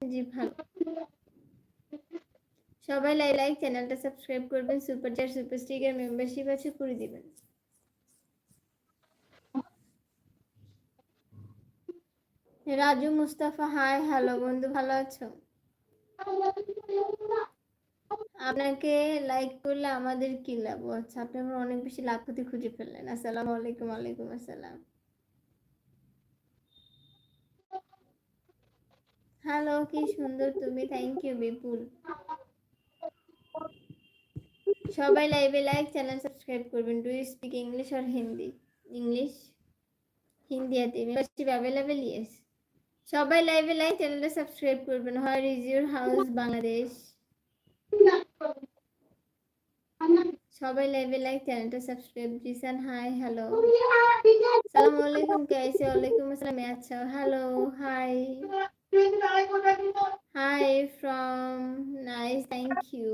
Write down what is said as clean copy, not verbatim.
জি ভালো। সবাই লাইক চ্যানেলটা সাবস্ক্রাইব করবেন, super chat super sticker membership আছে করে দিবেন। রাজু মুস্তাফা হাই হ্যালো বন্ধু, ভালো আছো? আপনাকে লাইক করলে আমাদের কি লাভ? আচ্ছা, আপনি আমার অনেক বেশি লাভ ক্ষতি খুঁজে ফেললেন। আসসালামু আলাইকুম। ওয়ালাইকুম আসসালাম। হ্যালো, কি সুন্দর তুমি, থ্যাংক ইউ বিপুল। সবাই লাইভে লাইক চ্যানেল সাবস্ক্রাইব করবেন। Do you speak English or Hindi? English, Hindi আতে মেম্বারশিপ অ্যাভেলেবল? ইয়েস। সবাই লাইভে লাইক চ্যানেলটা সাবস্ক্রাইব করবেন। Where is your house Bangladesh? সবাই লাইভে লাইক চ্যানেলটা সাবস্ক্রাইব। Jisan hi hello. আসসালামু আলাইকুম, कैसे? ওয়ালাইকুম আসসালাম। আচ্ছা hello hi hi from nice, thank you.